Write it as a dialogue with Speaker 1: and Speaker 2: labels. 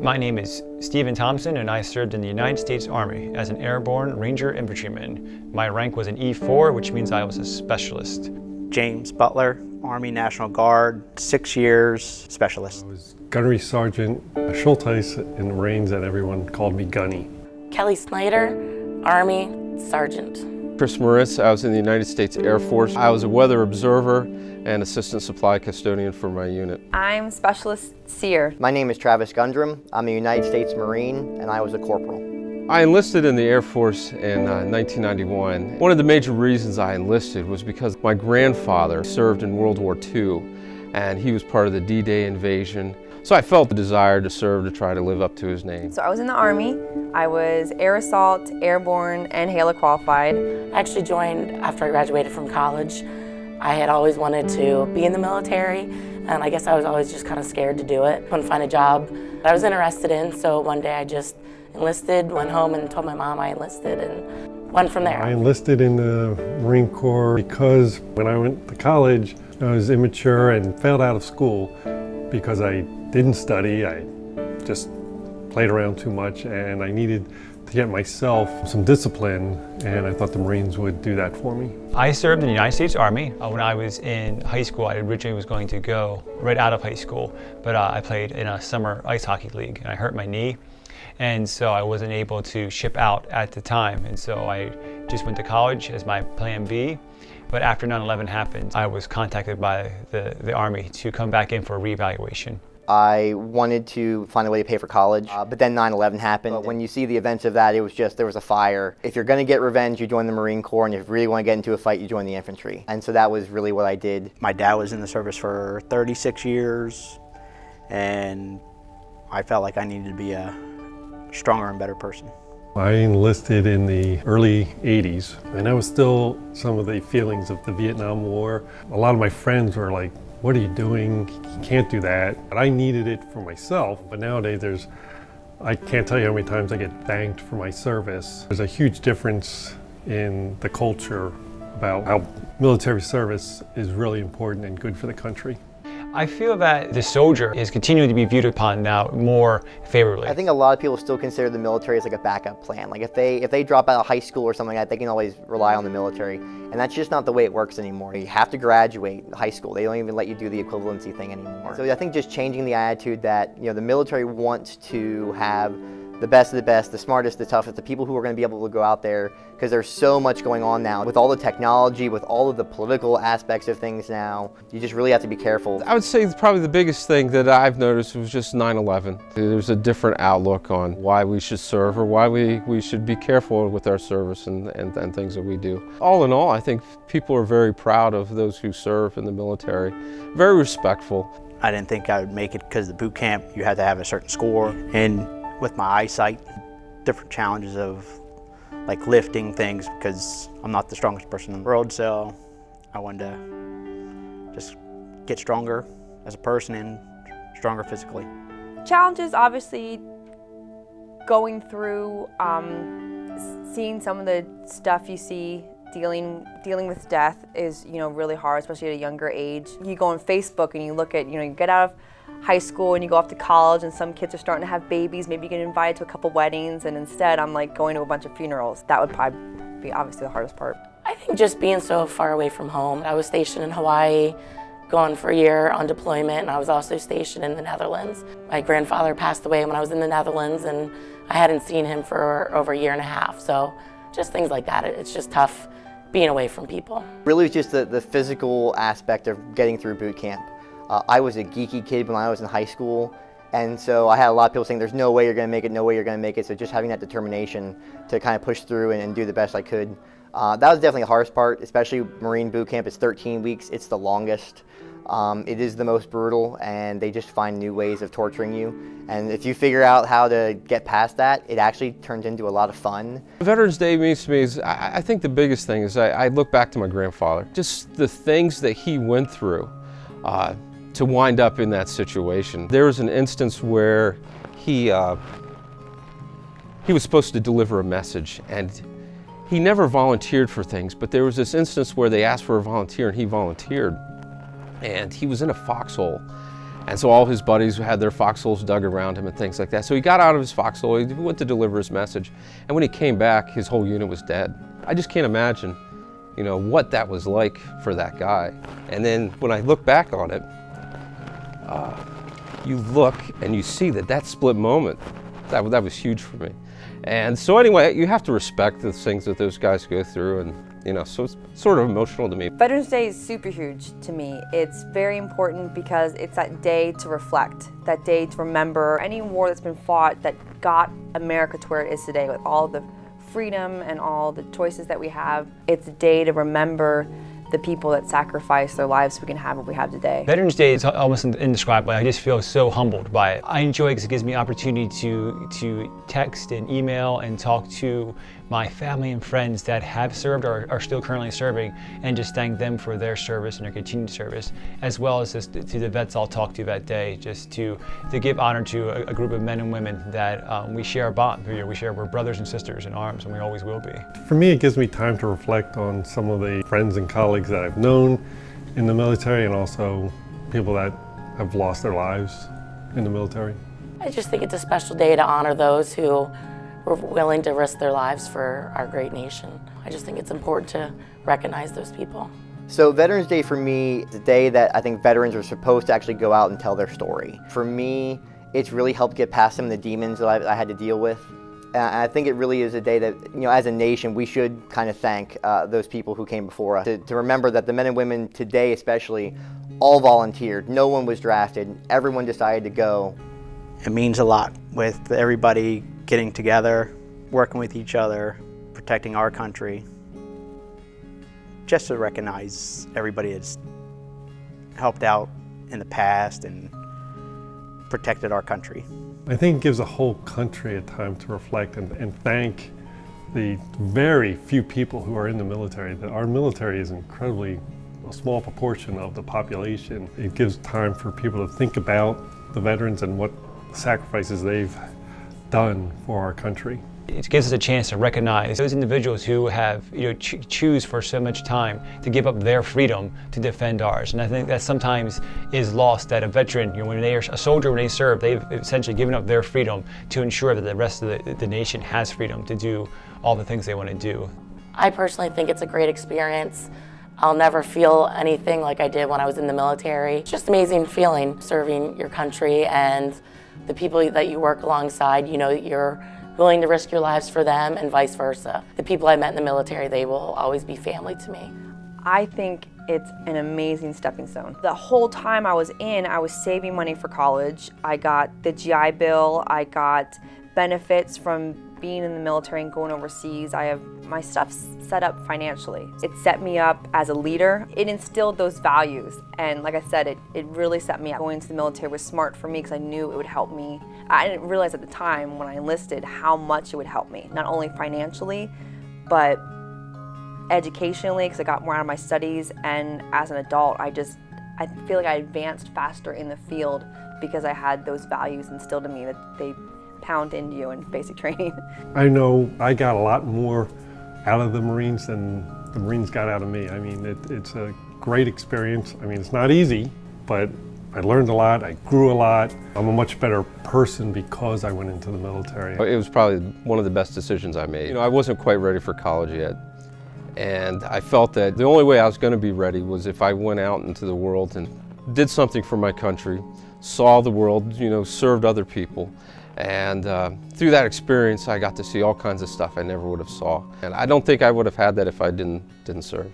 Speaker 1: My name is Stephen Thompson, and I served in the United States Army as an airborne Ranger infantryman. My rank was an E4, which means I was a specialist.
Speaker 2: James Butler, Army National Guard, 6 years, specialist.
Speaker 3: I was Gunnery Sergeant Schulteis in the Marines, and everyone called me Gunny.
Speaker 4: Kelly Snyder, Army Sergeant.
Speaker 5: Chris Moritz, I was in the United States Air Force. I was a weather observer and assistant supply custodian for my unit.
Speaker 6: I'm Specialist Seer.
Speaker 7: My name is Travis Gundrum. I'm a United States Marine, and I was a corporal.
Speaker 5: I enlisted in the Air Force in 1991. One of the major reasons I enlisted was because my grandfather served in World War II, and he was part of the D-Day invasion. So I felt the desire to serve, to try to live up to his name.
Speaker 6: So I was in the Army. I was Air Assault, Airborne, and HALA qualified.
Speaker 4: I actually joined after I graduated from college. I had always wanted to be in the military, and I guess I was always just kind of scared to do it. Couldn't find a job that I was interested in, so one day I just enlisted, went home and told my mom I enlisted, and went from there.
Speaker 3: I enlisted in the Marine Corps because when I went to college, I was immature and failed out of school because I didn't study. I just played around too much, and I needed to get myself some discipline, and I thought the Marines would do that for me.
Speaker 1: I served in the United States Army. When I was in high school, I originally was going to go right out of high school, but I played in a summer ice hockey league, and I hurt my knee, and so I wasn't able to ship out at the time, and so I just went to college as my plan B. But after 9/11 happened, I was contacted by the Army to come back in for a reevaluation.
Speaker 7: I wanted to find a way to pay for college, but then 9/11 happened. But when you see the events of that, it was just, there was a fire. If you're gonna get revenge, you join the Marine Corps, and if you really wanna get into a fight, you join the infantry. And so that was really what I did.
Speaker 2: My dad was in the service for 36 years, and I felt like I needed to be a stronger and better person.
Speaker 3: I enlisted in the early 80s, and that was still some of the feelings of the Vietnam War. A lot of my friends were like, "What are you doing? You can't do that." But I needed it for myself. But nowadays I can't tell you how many times I get thanked for my service. There's a huge difference in the culture about how military service is really important and good for the country.
Speaker 1: I feel that the soldier is continuing to be viewed upon now more favorably.
Speaker 7: I think a lot of people still consider the military as like a backup plan. Like if they drop out of high school or something like that, they can always rely on the military. And that's just not the way it works anymore. You have to graduate high school. They don't even let you do the equivalency thing anymore. So I think just changing the attitude that, you know, the military wants to have the best of the best, the smartest, the toughest, the people who are going to be able to go out there, because there's so much going on now with all the technology, with all of the political aspects of things now. You just really have to be careful.
Speaker 5: I would say probably the biggest thing that I've noticed was just 9/11. There's a different outlook on why we should serve, or why we should be careful with our service and things that we do. All in all, I think people are very proud of those who serve in the military, very respectful.
Speaker 2: I didn't think I would make it because the boot camp, you had to have a certain score. And with my eyesight, different challenges of like lifting things, because I'm not the strongest person in the world, so I wanted to just get stronger as a person and stronger physically.
Speaker 6: Challenges, obviously, going through, seeing some of the stuff you see, dealing with death is, you know, really hard, especially at a younger age. You go on Facebook and you look at, you know, you get out of high school and you go off to college, and some kids are starting to have babies, maybe you get invited to a couple weddings, and instead I'm like going to a bunch of funerals. That would probably be obviously the hardest part.
Speaker 4: I think just being so far away from home. I was stationed in Hawaii, gone for a year on deployment, and I was also stationed in the Netherlands. My grandfather passed away when I was in the Netherlands, and I hadn't seen him for over a year and a half, so just things like that. It's just tough being away from people.
Speaker 7: Really was just the physical aspect of getting through boot camp. I was a geeky kid when I was in high school, and so I had a lot of people saying, "There's no way you're going to make it, no way you're going to make it." So just having that determination to kind of push through and do the best I could. That was definitely the hardest part, especially Marine boot camp. It's 13 weeks. It's the longest. It is the most brutal, and they just find new ways of torturing you. And if you figure out how to get past that, it actually turns into a lot of fun.
Speaker 5: Veterans Day means to me is, I think the biggest thing is I look back to my grandfather. Just the things that he went through to wind up in that situation. There was an instance where he was supposed to deliver a message, and he never volunteered for things, but there was this instance where they asked for a volunteer and he volunteered. And he was in a foxhole, And so all his buddies had their foxholes dug around him and things like that. So he got out of his foxhole, he went to deliver his message, and when he came back, his whole unit was dead. I just can't imagine, you know, what that was like for that guy. And then when I look back on it, you look and you see that split moment, that was huge for me. And so anyway, you have to respect the things that those guys go through, and you know, so it's sort of emotional to me.
Speaker 6: Veterans Day is super huge to me. It's very important because it's that day to reflect, that day to remember any war that's been fought that got America to where it is today with all the freedom and all the choices that we have. It's a day to remember the people that sacrificed their lives so we can have what we have today.
Speaker 1: Veterans Day is almost indescribable. I just feel so humbled by it. I enjoy it because it gives me opportunity to text and email and talk to my family and friends that have served or are still currently serving, and just thank them for their service and their continued service, as well as just to the vets I'll talk to that day, just to give honor to a group of men and women that we share a bond. We're brothers and sisters in arms, and we always will be.
Speaker 3: For me, it gives me time to reflect on some of the friends and colleagues that I've known in the military, and also people that have lost their lives in the military.
Speaker 4: I just think it's a special day to honor those who were willing to risk their lives for our great nation. I just think it's important to recognize those people.
Speaker 7: So Veterans Day for me is a day that I think veterans are supposed to actually go out and tell their story. For me, it's really helped get past some of the demons that I had to deal with. And I think it really is a day that, you know, as a nation, we should kind of thank those people who came before us. To remember that the men and women today especially all volunteered. No one was drafted. Everyone decided to go.
Speaker 2: It means a lot with everybody getting together, working with each other, protecting our country. Just to recognize everybody that's helped out in the past and protected our country.
Speaker 3: I think it gives a whole country a time to reflect and thank the very few people who are in the military. Our military is incredibly a small proportion of the population. It gives time for people to think about the veterans and what sacrifices they've done for our country.
Speaker 1: It gives us a chance to recognize those individuals who have, choose for so much time to give up their freedom to defend ours. And I think that sometimes is lost, that a veteran, when they are a soldier, when they serve, they've essentially given up their freedom to ensure that the rest of the nation has freedom to do all the things they want to do.
Speaker 4: I personally think it's a great experience. I'll never feel anything like I did when I was in the military. It's just an amazing feeling serving your country and the people that you work alongside. You're willing to risk your lives for them and vice versa. The people I met in the military, they will always be family to me.
Speaker 6: I think it's an amazing stepping stone. The whole time I was saving money for college. I got the GI Bill, I got benefits from being in the military and going overseas. I have my stuff set up financially. It set me up as a leader. It instilled those values, and like I said, it really set me up. Going to the military was smart for me because I knew it would help me. I didn't realize at the time when I enlisted how much it would help me, not only financially, but educationally, because I got more out of my studies, and as an adult, I feel like I advanced faster in the field because I had those values instilled in me that they pound into you in basic training.
Speaker 3: I know I got a lot more out of the Marines than the Marines got out of me. I mean, it's a great experience. I mean, it's not easy, but I learned a lot, I grew a lot. I'm a much better person because I went into the military.
Speaker 5: It was probably one of the best decisions I made. I wasn't quite ready for college yet. And I felt that the only way I was going to be ready was if I went out into the world and did something for my country, saw the world, served other people. And through that experience, I got to see all kinds of stuff I never would have saw. And I don't think I would have had that if I didn't serve.